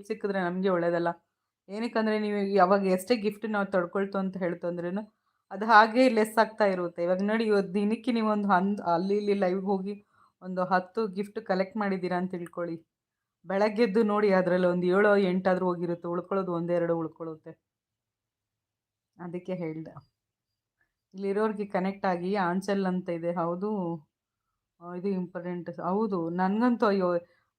ಸಿಕ್ಕಿದ್ರೆ ನಮಗೆ ಒಳ್ಳೇದಲ್ಲ. ಏನಕ್ಕಂದ್ರೆ ನೀವು ಯಾವಾಗ ಎಷ್ಟೇ ಗಿಫ್ಟ್ ನಾವು ತಡ್ಕೊಳ್ತು ಅಂತ ಹೇಳ್ತು ಅಂದ್ರೇನು, ಅದು ಹಾಗೇ ಲೆಸ್ ಆಗ್ತಾ ಇರುತ್ತೆ. ಇವಾಗ ನೋಡಿ ಇವತ್ತು ದಿನಕ್ಕೆ ನೀವೊಂದು ಅಲ್ಲಿ ಇಲ್ಲಿ ಲೈವ್‌ಗೆ ಹೋಗಿ ಒಂದು 10 ಗಿಫ್ಟ್ ಕಲೆಕ್ಟ್ ಮಾಡಿದ್ದೀರಾ ಅಂತ ತಿಳ್ಕೊಳ್ಳಿ. ಬೆಳಗ್ಗೆದ್ದು ನೋಡಿ ಅದ್ರಲ್ಲಿ ಒಂದು 7, 8 ಆದ್ರೂ ಹೋಗಿರುತ್ತೆ. ಉಳ್ಕೊಳ್ಳೋದು 1, 2 ಉಳ್ಕೊಳ್ಳುತ್ತೆ. ಅದಕ್ಕೆ ಹೇಳ್ದೆ. ಇಲ್ಲಿರೋರ್ಗೆ ಕನೆಕ್ಟ್ ಆಗಿ ಆನ್ಸೆಲ್ ಅಂತ ಇದೆ. ಹೌದು. ಇದು ಇಂಪಾರ್ಟೆಂಟ್. ಹೌದು. ನನ್ಗಂತೂ ಅಯ್ಯೋ!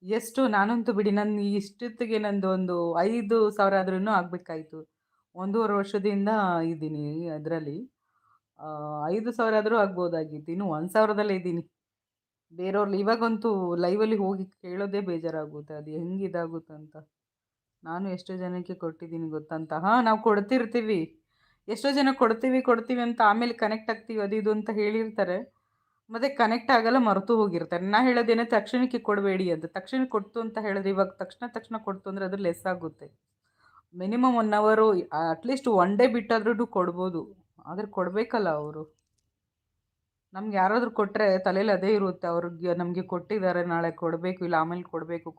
ಎಷ್ಟು ನಾನಂತೂ ಬಿಡಿ ನನ್ನ ಇಷ್ಟೊತ್ತಿಗೆ ನಂದು ಒಂದು 5,000 ಆದ್ರೂನು ಆಗ್ಬೇಕಾಯ್ತು. 1.5 ವರ್ಷದಿಂದ ಇದ್ದೀನಿ ಅದ್ರಲ್ಲಿ. 5,000 ಆದ್ರೂ ಆಗ್ಬೋದಾಗಿತ್ತು. ಇನ್ನು 1,000ದಲ್ಲೇ ಇದ್ದೀನಿ. ಬೇರೆಯವ್ರು ಇವಾಗಂತೂ ಲೈವಲ್ಲಿ ಹೋಗಿ ಕೇಳೋದೇ ಬೇಜಾರಾಗುತ್ತೆ. ಅದು ಹೆಂಗ್ ಇದಾಗುತ್ತಂತ. ನಾನು ಎಷ್ಟೋ ಜನಕ್ಕೆ ಕೊಟ್ಟಿದ್ದೀನಿ ಗೊತ್ತಂತ. ನಾವು ಕೊಡ್ತಿರ್ತೀವಿ. ಎಷ್ಟೋ ಜನ ಕೊಡ್ತೀವಿ ಅಂತ ಆಮೇಲೆ ಕನೆಕ್ಟ್ ಆಗ್ತೀವಿ ಅದು ಇದು ಅಂತ ಹೇಳಿರ್ತಾರೆ. ಮತ್ತೆ ಕನೆಕ್ಟ್ ಆಗಲ್ಲ ಮರೆತು ಹೋಗಿರ್ತಾರೆ. ನಾ ಹೇಳೋದೇನು ತಕ್ಷಣಕ್ಕೆ ಕೊಡಬೇಡಿ ಅಂತ. ತಕ್ಷಣಕ್ಕೆ ಕೊಡ್ತು ಅಂತ ಹೇಳಿದ್ರೆ ಇವಾಗ ತಕ್ಷಣ ಕೊಡ್ತು ಅಂದ್ರೆ ಅದು ಲೆಸ್ ಆಗುತ್ತೆ. ಮಿನಿಮಮ್ 1 ಅವರು ಅಟ್‌ಲೀಸ್ಟ್ 1 ಡೇ ಬಿಟ್ಟಾದ್ರೂ ಕೊಡ್ಬೋದು. ಆದ್ರೆ ಕೊಡಬೇಕಲ್ಲ ಅವರು. ನಮ್ಗೆ ಯಾರಾದ್ರೂ ಕೊಟ್ರೆ ತಲೇಲಿ ಅದೇ ಇರುತ್ತೆ. ಅವ್ರಿಗೆ ನಮಗೆ ಕೊಟ್ಟಿದ್ದಾರೆ ನಾಳೆ ಕೊಡಬೇಕು, ಇಲ್ಲ ಆಮೇಲೆ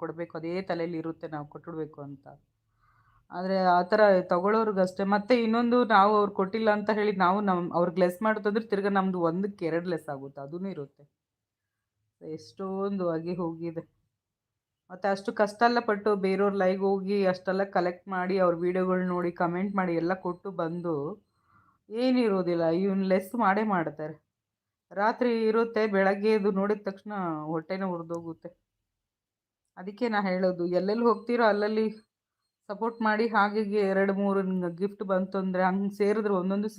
ಕೊಡಬೇಕು ಅದೇ ತಲೇಲಿ ಇರುತ್ತೆ ನಾವು ಕೊಟ್ಬಿಡ್ಬೇಕು ಅಂತ. ಆದ್ರೆ ಆ ಥರ ತಗೊಳ್ಳೋರ್ಗಷ್ಟೇ. ಮತ್ತೆ ಇನ್ನೊಂದು ನಾವು ಅವ್ರು ಕೊಟ್ಟಿಲ್ಲ ಅಂತ ಹೇಳಿ ನಾವು ಅವ್ರಿಗೆ ಲೆಸ್ ಮಾಡೋದಂದ್ರೆ ತಿರ್ಗಾ ನಮ್ದು 1ಕ್ಕೆ 2 ಲೆಸ್ ಆಗುತ್ತೆ. ಅದೂನು ಇರುತ್ತೆ. ಎಷ್ಟೊಂದು ಆಗಿ ಹೋಗಿದೆ. ಮತ್ತೆ ಅಷ್ಟು ಕಷ್ಟ ಎಲ್ಲ ಪಟ್ಟು ಬೇರೆಯವ್ರ ಲೈವ್‌ಗೆ ಹೋಗಿ ಅಷ್ಟೆಲ್ಲ ಕಲೆಕ್ಟ್ ಮಾಡಿ ಅವ್ರ ವಿಡಿಯೋಗಳು ನೋಡಿ ಕಮೆಂಟ್ ಮಾಡಿ ಎಲ್ಲ ಕೊಟ್ಟು ಬಂದು ಏನಿರೋದಿಲ್ಲ. ಇವ್ನು ಲೆಸ್ ಮಾಡೇ ಮಾಡ್ತಾರೆ. ರಾತ್ರಿ ಇರುತ್ತೆ ಬೆಳಗ್ಗೆ ಎದ್ದು ನೋಡಿದ ತಕ್ಷಣ ಹೊಟ್ಟೆನೇ ಉರಿದೋಗುತ್ತೆ. ಅದಕ್ಕೆ ನಾ ಹೇಳೋದು ಎಲ್ಲೆಲ್ಲಿ ಹೋಗ್ತೀರೋ ಅಲ್ಲಲ್ಲಿ ಸಪೋರ್ಟ್ ಮಾಡಿ ಹಾಗೆ 2, 3 ಗಿಫ್ಟ್ ಬಂತು ಅಂದ್ರೆ ಹಂಗೆ ಸೇರಿದ್ರೆ ಒಂದೊಂದು